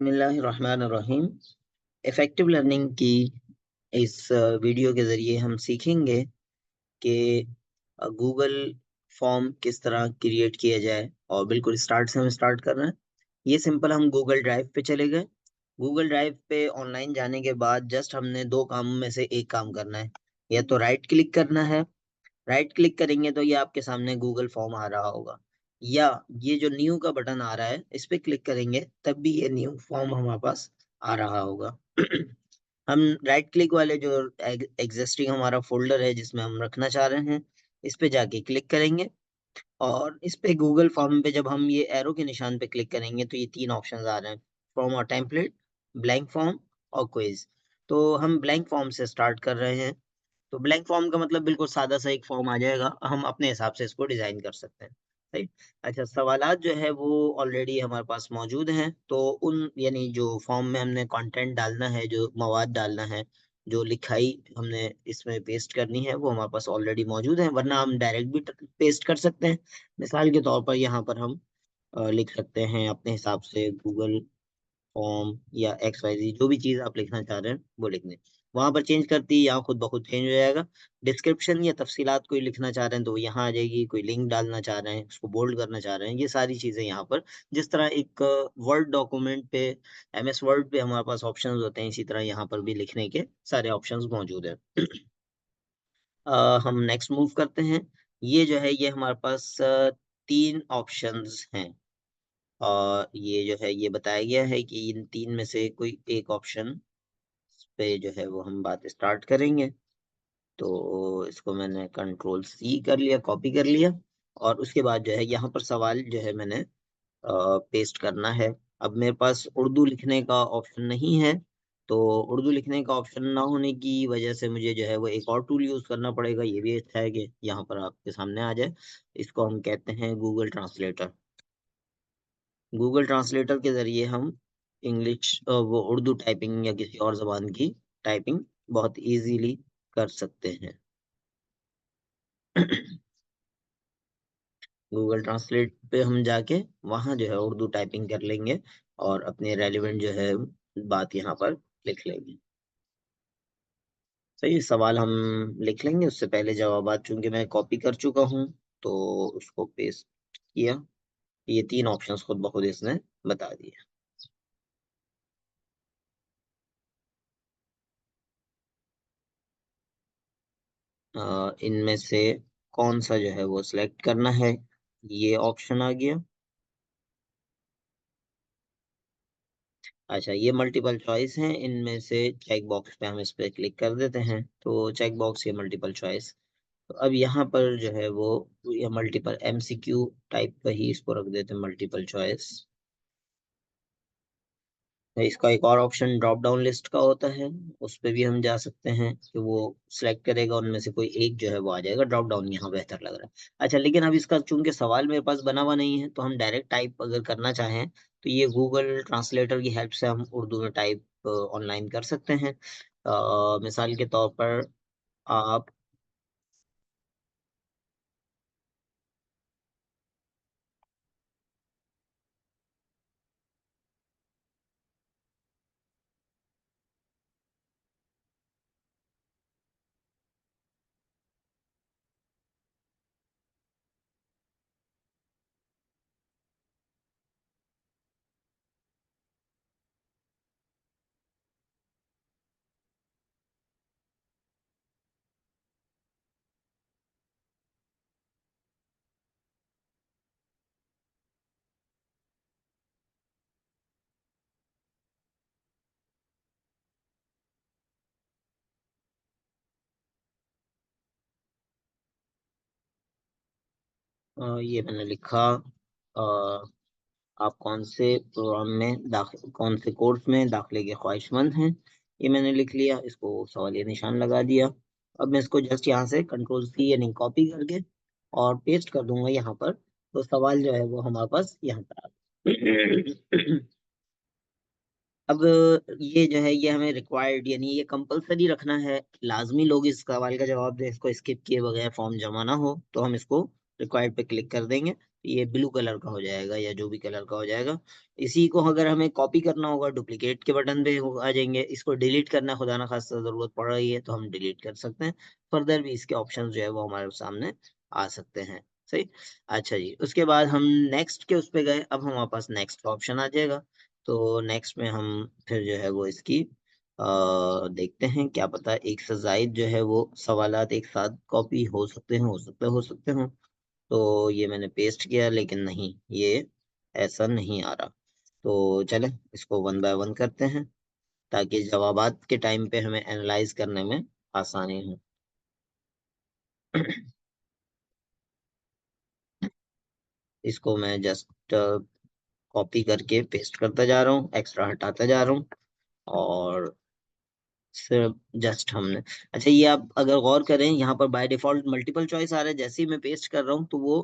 बिस्मिल्लाहिर्रहमानिर्रहीम। Effective learning की इस वीडियो के ज़रिए हम सीखेंगे कि गूगल फॉर्म किस तरह क्रिएट किया जाए। और बिल्कुल स्टार्ट से हम स्टार्ट कर रहे हैं। ये सिंपल, हम गूगल ड्राइव पे चले गए। गूगल ड्राइव पे ऑनलाइन जाने के बाद जस्ट हमने दो कामों में से एक काम करना है। या तो राइट क्लिक करना है, राइट क्लिक करेंगे तो ये आपके सामने गूगल फॉर्म आ रहा होगा। या ये जो न्यू का बटन आ रहा है इस पे क्लिक करेंगे तब भी ये न्यू फॉर्म हमारे पास आ रहा होगा। हम राइट क्लिक वाले जो एग्जिस्टिंग हमारा फोल्डर है जिसमें हम रखना चाह रहे हैं इस पे जाके क्लिक करेंगे। और इस पे गूगल फॉर्म पे जब हम ये एरो के निशान पे क्लिक करेंगे तो ये तीन ऑप्शंस आ रहे हैं, फॉर्म और टेम्पलेट, ब्लैंक फॉर्म और क्विज। तो हम ब्लैंक फॉर्म से स्टार्ट कर रहे हैं। तो ब्लैंक फॉर्म का मतलब बिल्कुल सादा सा एक फॉर्म आ जाएगा, हम अपने हिसाब से इसको डिजाइन कर सकते हैं। सही। अच्छा, सवालात जो है वो ऑलरेडी हमारे पास मौजूद हैं, तो उन यानी जो फॉर्म में हमने कंटेंट डालना है, जो मवाद डालना है, जो लिखाई हमने इसमें पेस्ट करनी है वो हमारे पास ऑलरेडी मौजूद है, वरना हम डायरेक्ट भी पेस्ट कर सकते हैं। मिसाल के तौर पर यहाँ पर हम लिख सकते हैं अपने हिसाब से गूगल फॉर्म या एक्स वाई जी, जो भी चीज आप लिखना चाह रहे हैं वो लिखने। वहां पर चेंज करती है, यहाँ खुद ब खुद चेंज हो जाएगा। डिस्क्रिप्शन या तफसीलात कोई लिखना चाह रहे हैं तो वो यहाँ आ जाएगी। कोई लिंक डालना चाह रहे हैं, उसको बोल्ड करना चाह रहे हैं, ये सारी चीजें यहाँ पर जिस तरह एक वर्ड डॉक्यूमेंट पे, MS वर्ड पे हमारे पास ऑप्शंस होते हैं, इसी तरह यहाँ पर भी लिखने के सारे ऑप्शंस मौजूद है। हम नेक्स्ट मूव करते हैं। ये जो है ये हमारे पास तीन ऑप्शंस हैं। और ये जो है ये बताया गया है कि इन तीन में से कोई एक ऑप्शन पे जो है वो हम बात स्टार्ट करेंगे। तो इसको मैंने कंट्रोल C कर लिया, कॉपी कर लिया। और उसके बाद जो है यहाँ पर सवाल जो है मैंने पेस्ट करना है। अब मेरे पास उर्दू लिखने का ऑप्शन नहीं है, तो उर्दू लिखने का ऑप्शन ना होने की वजह से मुझे जो है वो एक और टूल यूज करना पड़ेगा। ये भी अच्छा है कि यहाँ पर आपके सामने आ जाए। इसको हम कहते हैं गूगल ट्रांसलेटर। गूगल ट्रांसलेटर के जरिए हम इंग्लिश वो उर्दू टाइपिंग या किसी और जबान की टाइपिंग बहुत इजीली कर सकते हैं। गूगल ट्रांसलेट पे हम जाके वहाँ जो है उर्दू टाइपिंग कर लेंगे और अपने रेलिवेंट जो है बात यहाँ पर लिख लेंगे। सही, सवाल हम लिख लेंगे, उससे पहले जवाबात चूंकि मैं कॉपी कर चुका हूँ तो उसको पेस्ट किया। ये तीन ऑप्शंस खुद ब खुद इसने बता दिए। इनमें से कौन सा जो है वो सिलेक्ट करना है, ये ऑप्शन आ गया। अच्छा, ये मल्टीपल चॉइस हैं, इनमें से चेक बॉक्स पे हम इस पे क्लिक कर देते हैं तो चेक बॉक्स ये मल्टीपल चॉइस। तो अब यहाँ पर जो है वो ये मल्टीपल MCQ टाइप का ही इसको रख देते हैं, मल्टीपल चॉइस। इसका एक और ऑप्शन ड्रॉप डाउन लिस्ट का होता है, उस पे भी हम जा सकते हैं कि वो सिलेक्ट करेगा, उनमें से कोई एक जो है वो आ जाएगा। ड्रॉप डाउन यहाँ बेहतर लग रहा है। अच्छा, लेकिन अब इसका चूंकि सवाल मेरे पास बना हुआ नहीं है तो हम डायरेक्ट टाइप अगर करना चाहें तो ये गूगल ट्रांसलेटर की हेल्प से हम उर्दू में टाइप ऑनलाइन कर सकते हैं। मिसाल के तौर पर आप ये मैंने लिखा, आप कौन से प्रोग्राम में दाखिल, कौन से कोर्स में दाखिले के ख्वाहिशमंद हैं, ये मैंने लिख लिया। इसको सवालिया निशान लगा दिया। अब मैं इसको जस्ट यहाँ से कंट्रोल C यानी कॉपी करके और पेस्ट कर दूंगा यहाँ पर, तो सवाल जो है वो हमारे पास यहाँ पर आ गया। अब ये जो है ये हमें रिक्वायर्ड यानी ये कंपलसरी रखना है, लाजमी लोग इस सवाल का जवाब दें, इसको स्किप किए बगैर फॉर्म जमा ना हो, तो हम इसको रिक्वायर्ड पे क्लिक कर देंगे। ये ब्लू कलर का हो जाएगा या जो भी कलर का हो जाएगा। इसी को अगर हमें कॉपी करना होगा डुप्लीकेट के बटन पे आ जाएंगे। इसको डिलीट करना खुदा ना खास्ता जरूरत पड़ रही है तो हम डिलीट कर सकते हैं। फर्दर भी इसके ऑप्शन जो है वो हमारे सामने आ सकते हैं। सही। अच्छा जी, उसके बाद हम नेक्स्ट के उस पे गए। अब हमारे पास नेक्स्ट का ऑप्शन आ जाएगा। तो नेक्स्ट में हम फिर जो है वो इसकी देखते हैं, क्या पता एक से ज्यादा जो है वो सवालात एक साथ कॉपी हो सकते हैं, हो सकते हो। तो ये मैंने पेस्ट किया लेकिन नहीं, ये ऐसा नहीं आ रहा। तो चले इसको वन बाय वन करते हैं ताकि जवाबात के टाइम पे हमें एनालाइज करने में आसानी हो। इसको मैं जस्ट कॉपी करके पेस्ट करता जा रहा हूँ, एक्स्ट्रा हटाता जा रहा हूँ। और सिर्फ जस्ट हमने, अच्छा ये आप अगर गौर करें यहाँ पर बाय डिफॉल्ट मल्टीपल चॉइस आ रहा है। जैसे ही मैं पेस्ट कर रहा हूँ तो वो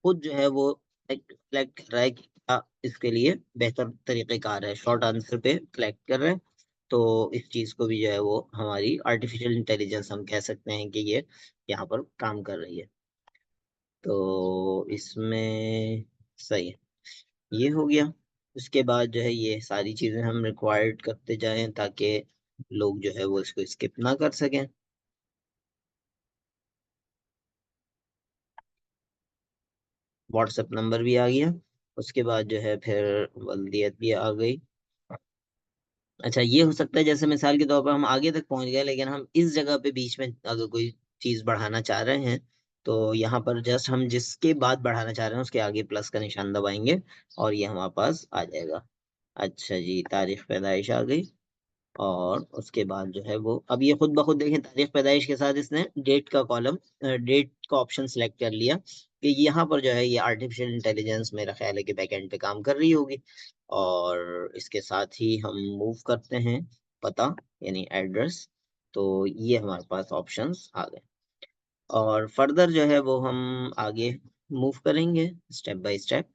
खुद जो है वो सिलेक्ट कर रहा है कि क्या इसके लिए बेहतर तरीक़ेकार है, शॉर्ट आंसर पे सिलेक्ट कर रहे हैं। तो इस चीज को भी जो है वो हमारी आर्टिफिशियल इंटेलिजेंस हम कह सकते हैं कि ये यहाँ पर काम कर रही है। तो इसमें सही है, ये हो गया। उसके बाद जो है ये सारी चीजें हम रिक्वायर्ड करते जाएं ताकि लोग जो है वो इसको स्किप ना कर सकें। व्हाट्सएप नंबर भी आ गया। उसके बाद जो है फिर वल्दियत भी आ गई। अच्छा ये हो सकता है जैसे मिसाल के तौर पर हम आगे तक पहुंच गए लेकिन हम इस जगह पे बीच में अगर कोई चीज बढ़ाना चाह रहे हैं तो यहाँ पर जस्ट हम जिसके बाद बढ़ाना चाह रहे हैं उसके आगे प्लस का निशान दबाएंगे और ये हमारे पास आ जाएगा। अच्छा जी, तारीख पैदाइश आ गई। और उसके बाद जो है वो अब ये खुद ब खुद देखें, तारीख पैदाइश के साथ इसने डेट का कॉलम, डेट का ऑप्शन सेलेक्ट कर लिया कि यहाँ पर जो है ये आर्टिफिशियल इंटेलिजेंस मेरा ख्याल है कि बैकएंड पे काम कर रही होगी। और इसके साथ ही हम मूव करते हैं पता यानी एड्रेस। तो ये हमारे पास ऑप्शंस आ गए और फर्दर जो है वो हम आगे मूव करेंगे स्टेप बाय स्टेप।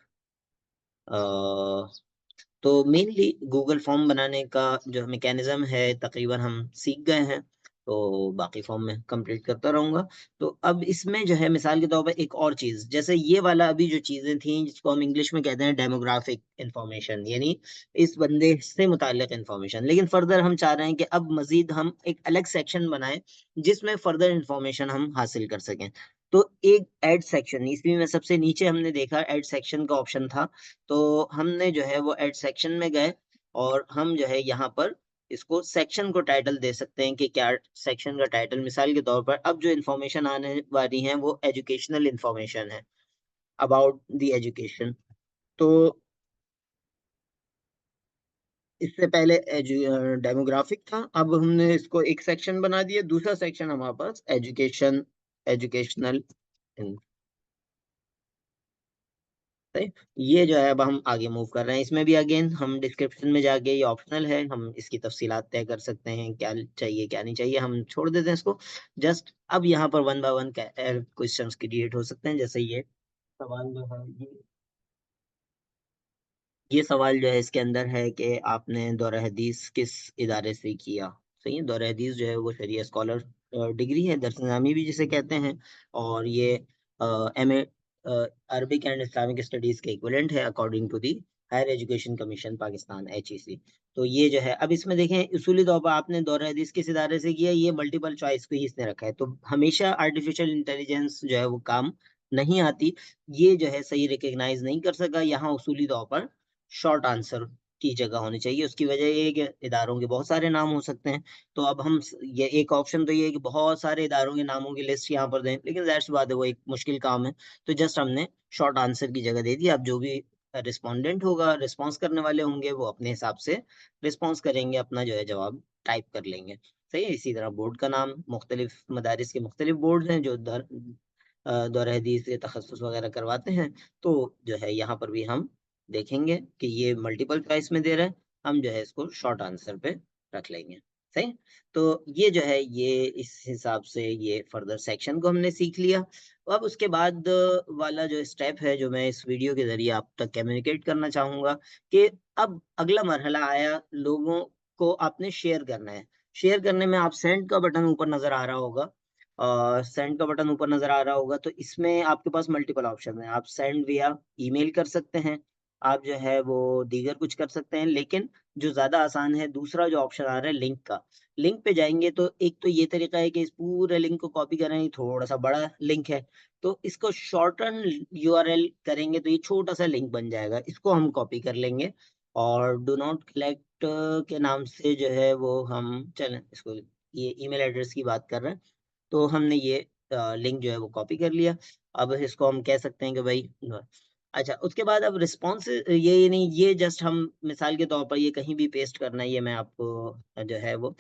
तो मेनली गूगल फॉर्म बनाने का जो मैकेनिज्म है तकरीबन हम सीख गए हैं। तो बाकी फॉर्म में कंप्लीट करता रहूंगा। तो अब इसमें जो है मिसाल के तौर पर एक और चीज, जैसे ये वाला अभी जो चीजें थी जिसको हम इंग्लिश में कहते हैं डेमोग्राफिक इंफॉर्मेशन, यानी इस बंदे से मुतालिक इंफॉर्मेशन। लेकिन फर्दर हम चाह रहे हैं कि अब मजीद हम एक अलग सेक्शन बनाएं जिसमें फर्दर इंफॉर्मेशन हम हासिल कर सकें। तो एक ऐड सेक्शन, इसमें में सबसे नीचे हमने देखा ऐड सेक्शन का ऑप्शन था। तो हमने जो है वो एड सेक्शन में गए और हम जो है यहाँ पर इसको सेक्शन को टाइटल दे सकते हैं कि क्या सेक्शन का टाइटल, मिसाल के तौर पर अब जो इन्फॉर्मेशन आने वाली है वो एजुकेशनल इन्फॉर्मेशन है, अबाउट द एजुकेशन। तो इससे पहले डेमोग्राफिक था, अब हमने इसको एक सेक्शन बना दिया, दूसरा सेक्शन हमारे पास एजुकेशन, एजुकेशनल। सही। ये जो है अब हम आगे मूव कर रहे हैं, इसमें भी अगेन हम डिस्क्रिप्शन में जाके, ये ऑप्शनल है, हम इसकी तफसीलात तय कर सकते हैं क्या चाहिए क्या नहीं चाहिए, हम छोड़ देते हैं इसको। जस्ट अब यहाँ पर one by one questions create हो सकते हैं। जैसे ये सवाल जो है ये सवाल जो है इसके अंदर है कि आपने दौरा हदीस किस इदारे से किया। सही है, दौरा हदीस जो है वो शरिया स्कॉलर डिग्री है, दरस निज़ामी भी जिसे कहते हैं। और ये MA Arabic and Islamic studies के इक्विवेलेंट है according to the higher education commission Pakistan, HEC। तो ये जो है अब इसमें देखें उसूली तौर पर आपने दौरा हदीस किस इदारे से किया, ये मल्टीपल चॉइस को ही इसने रखा है। तो हमेशा आर्टिफिशियल इंटेलिजेंस जो है वो काम नहीं आती, ये जो है सही रिकग्नाइज नहीं कर सका। यहाँ उसूली तौर पर शॉर्ट आंसर की जगह होनी चाहिए। उसकी वजह ये है कि इदारों के बहुत सारे नाम हो सकते हैं। तो अब हम ये एक ऑप्शन तो ये है कि बहुत सारे इदारों के नामों की लिस्ट यहाँ पर दें, लेकिन जाहिर सी बात है वो एक मुश्किल काम है। तो जस्ट हमने शॉर्ट आंसर की जगह दे दी। अब जो भी रिस्पोंडेंट होगा, रिस्पॉन्स करने वाले होंगे, वो अपने हिसाब से रिस्पॉन्स करेंगे, अपना जो है जवाब टाइप कर लेंगे। सही है। इसी तरह बोर्ड का नाम, मुख्तलिफ मदारिस के मुख्तलिफ बोर्ड हैं जो दौर हदीस से तखस्सुस वगैरह करवाते हैं। तो जो है यहाँ पर भी हम देखेंगे कि ये मल्टीपल चॉइस में दे रहा है, हम जो है इसको शॉर्ट आंसर पे रख लेंगे। सही। तो ये जो है ये इस हिसाब से ये फर्दर सेक्शन को हमने सीख लिया। अब उसके बाद वाला जो स्टेप है जो मैं इस वीडियो के जरिए आप तक कम्युनिकेट करना चाहूंगा कि अब अगला मरहला आया, लोगों को आपने शेयर करना है। शेयर करने में आप सेंड का बटन ऊपर नजर आ रहा होगा, सेंड का बटन ऊपर नजर आ रहा होगा, तो इसमें आपके पास मल्टीपल ऑप्शन है। आप सेंड विया ईमेल कर सकते हैं, आप जो है वो दीगर कुछ कर सकते हैं, लेकिन जो ज्यादा आसान है दूसरा जो ऑप्शन आ रहा है लिंक का। लिंक पे जाएंगे तो एक तो ये तरीका है कि इस पूरे लिंक को कॉपी करें, ये थोड़ा सा बड़ा लिंक है, तो इसको शॉर्टन यूआरएल करेंगे तो ये छोटा सा लिंक बन जाएगा, इसको हम कॉपी कर लेंगे और डू नॉट कलेक्ट के नाम से जो है वो हम चलें इसको, ये ईमेल एड्रेस की बात कर रहे हैं, तो हमने ये लिंक जो है वो कॉपी कर लिया। अब इसको हम कह सकते हैं कि भाई अच्छा, उसके बाद अब रिस्पॉन्स ये नहीं, ये जस्ट हम मिसाल के तौर पर ये कहीं भी पेस्ट करना है, ये मैं आपको जो है वो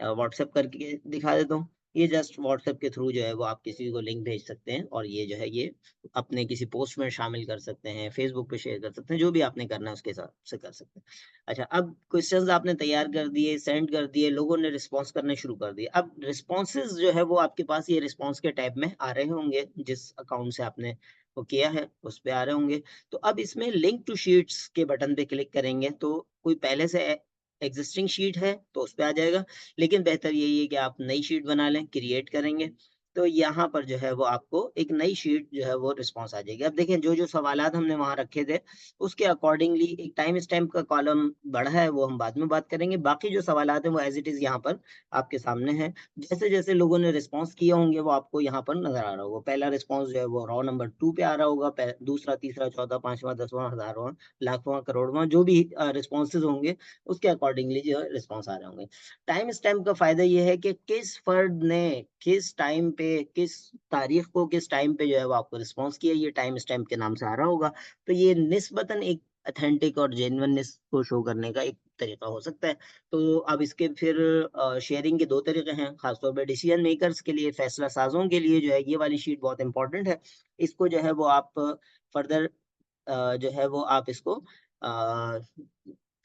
व्हाट्सएप करके दिखा देता हूँ। ये जस्ट व्हाट्सएप के थ्रू जो है वो आप किसी को लिंक भेज सकते हैं और ये जो है ये अपने किसी पोस्ट में शामिल कर सकते हैं, फेसबुक पे शेयर कर सकते हैं, जो भी आपने करना है उसके हिसाब से कर सकते हैं। अच्छा, अब क्वेश्चंस आपने तैयार कर दिए, सेंड कर दिए, लोगों ने रिस्पॉन्स करने शुरू कर दिए। अब रिस्पॉन्सेज जो है वो आपके पास ये रिस्पॉन्स के टैब में आ रहे होंगे, जिस अकाउंट से आपने वो किया है उस पे आ रहे होंगे। तो अब इसमें लिंक टू शीट्स के बटन पे क्लिक करेंगे तो कोई पहले से एग्जिस्टिंग शीट है तो उस पे आ जाएगा, लेकिन बेहतर यही है कि आप नई शीट बना लें, क्रिएट करेंगे तो यहाँ पर जो है वो आपको एक नई शीट जो है वो रिस्पॉन्स आ जाएगी। अब देखें जो जो सवालात हमने वहां रखे थे उसके अकॉर्डिंगली एक टाइम स्टैम्प का कॉलम बढ़ा है, वो हम बाद में बात करेंगे। बाकी जो सवालात हैं वो एज इट इज यहाँ पर आपके सामने है। जैसे जैसे लोगों ने रिस्पॉन्स किए होंगे वो आपको यहाँ पर नजर आ रहा होगा। पहला रिस्पॉन्स जो है वो रॉ नंबर 2 पे आ रहा होगा, दूसरा, तीसरा, चौथा, पांचवा, 10वां, हजारवां, लाखवां, करोड़वां, जो भी रिस्पॉन्सेज होंगे उसके अकॉर्डिंगली जो है रिस्पॉन्स आ रहे होंगे। टाइम स्टैम्प का फायदा ये है कि किस फर्द ने किस टाइम पे, किस तारीख को, किस टाइम पे जो है वो आपको रिस्पॉन्स किया, ये टाइम स्टैम्प के नाम से आ रहा होगा। तो ये निस्बतन एक अथेंटिक और जेन्युइननेस को शो करने का एक तरीका हो सकता है। तो अब इसके फिर शेयरिंग के दो तरीके हैं, खासतौर पर डिसीजन मेकर्स के लिए, फैसला साजों के लिए जो है ये वाली शीट बहुत इंपॉर्टेंट है। इसको जो है वो आप फर्दर जो है वो आप इसको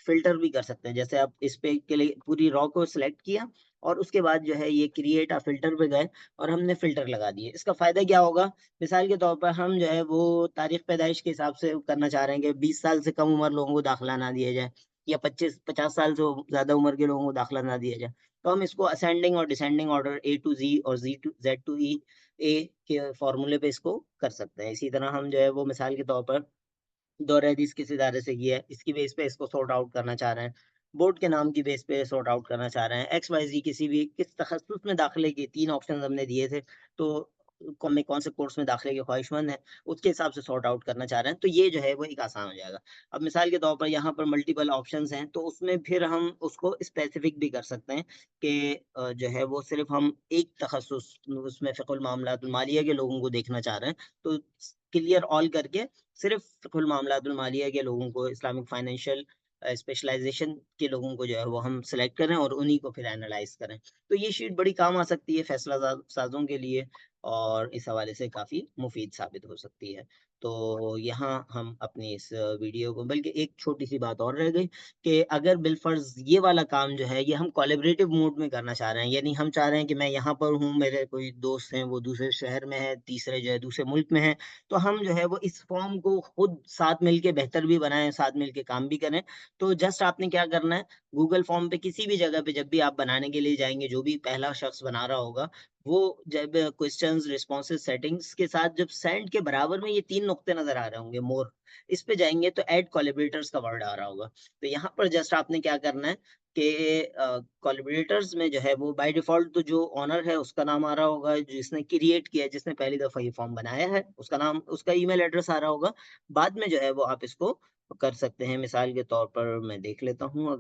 फ़िल्टर भी कर सकते हैं। जैसे आप इस पे के लिए पूरी रॉ को सिलेक्ट किया और उसके बाद जो है ये क्रिएट अ फ़िल्टर पे गए और हमने फ़िल्टर लगा दिए। इसका फ़ायदा क्या होगा? मिसाल के तौर पर हम जो है वो तारीख़ पैदाइश के हिसाब से करना चाह रहे हैं कि 20 साल से कम उम्र लोगों को दाखिला ना दिया जाए या 25-50 साल से ज़्यादा उम्र के लोगों को दाखिला ना दिया जाए। तो हम इसको असेंडिंग और डिसेंडिंग ऑर्डर ए टू ज़ी और ज़ी टू ज़ेड टू ई ए के फ़ॉर्मूले पे इसको कर सकते हैं। इसी तरह हम जो है वो मिसाल के तौर पर दौर हदीस किस इदारे से किया है, इसकी बेस पे इसको सॉर्ट आउट करना चाह रहे हैं। बोर्ड के नाम की बेस पे सॉर्ट आउट करना चाह रहे हैं। एक्स, वाई, ज़ेड किसी भी किस तखस्सुस में दाखिले के 3 ऑप्शंस हमने दिए थे, तो मैं कौन से कोर्स में दाखिले के ख्वाहिशमंद हैं, उसके हिसाब से सॉर्ट आउट करना चाह रहे हैं, तो ये जो है वो एक आसान हो जाएगा। अब मिसाल के तौर पर यहाँ पर मल्टीपल ऑप्शंस हैं, तो उसमें फिर हम उसको स्पेसिफिक भी कर सकते हैं कि जो है वो सिर्फ़ हम एक तखस्सुस उसमें फ़िक़्हुल मामलातुल मालिया के लोगों को देखना चाह रहे हैं, तो क्लियर ऑल करके सिर्फ फ़िक़्हुल मामलातुल मालिया के लोगों को, इस्लामिक फाइनेंशियल स्पेशलाइज़ेशन के लोगों को जो है वो हम सेलेक्ट करें और उन्हीं को फिर एनालाइज़ करें। तो ये शीट बड़ी काम आ सकती है फैसला साज़ों के लिए और इस हवाले से काफ़ी मुफ़ीद साबित हो सकती है। तो यहाँ हम अपनी इस वीडियो को, बल्कि एक छोटी-सी बात और रह गई कि अगर बिलफ़र्ज़ ये वाला काम जो है ये हम कोलैबोरेटिव मोड में करना चाह रहे हैं, यानी हम चाह रहे हैं कि मैं यहाँ पर हूँ, मेरे कोई दोस्त हैं वो दूसरे शहर में हैं, तीसरे जो है दूसरे मुल्क में हैं, तो हम जो है वो इस फॉर्म को खुद साथ मिलके बेहतर भी बनाएँ, साथ मिलके काम भी करें। तो जस्ट आपने क्या करना है, गूगल फॉर्म पे किसी भी जगह पे जब भी आप बनाने के लिए जाएँगे, जो भी पहला शख्स बना रहा होगा, वो जब क्वेश्चंस, रिस्पॉन्सेज़, सेटिंग्स के साथ जब सेंड के बराबर में ये 3 नुक्ते नज़र आ रहे होंगे मोर, इस पे जाएँगे तो ऐड कोलैबोरेटर्स का वर्ड आ रहा होगा। तो यहाँ पर जस्ट आपने क्या करना है कि कोलैबोरेटर्स में जो है वो बाय डिफ़ॉल्ट तो जो ओनर है उसका नाम आ रहा होगा, जिसने क्रिएट किया है, जिसने पहली दफ़ा ये फॉर्म बनाया है, उसका नाम, उसका ईमेल एड्रेस आ रहा होगा। बाद में जो है वो आप इसको कर सकते हैं। मिसाल के तौर पर मैं देख लेता हूँ,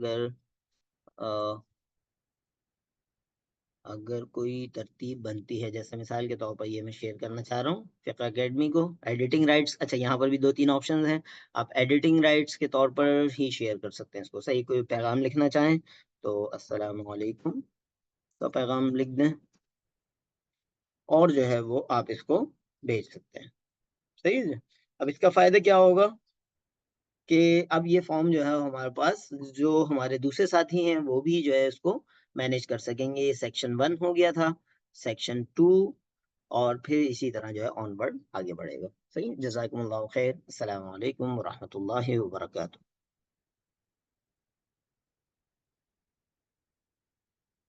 अ, अगर कोई तरतीब बनती है, जैसे मिसाल के तौर पर ये मैं शेयर करना चाह रहा हूँ फ़िक़्ह अकेडमी को, एडिटिंग राइट्स, अच्छा यहाँ पर भी 2-3 ऑप्शंस हैं। आप एडिटिंग राइट्स के तौर पर ही शेयर कर सकते हैं इसको। सही कोई पैगाम लिखना चाहें तो अस्सलामु अलैकुम का पैगाम लिख दें और जो है वो आप इसको भेज सकते हैं। सही है? अब इसका फ़ायदा क्या होगा कि अब ये फ़ॉर्म जो है हमारे पास, जो हमारे दूसरे साथी हैं वो भी जो है इसको मैनेज कर सकेंगे। ये सेक्शन 1 हो गया था, सेक्शन 2 और फिर इसी तरह जो है ऑनवर्ड आगे बढ़ेगा। सही है? जज़ाकुमुल्लाहु खैर। अस्सलामु अलैकुम व रहमतुल्लाहि व बरकातुहू।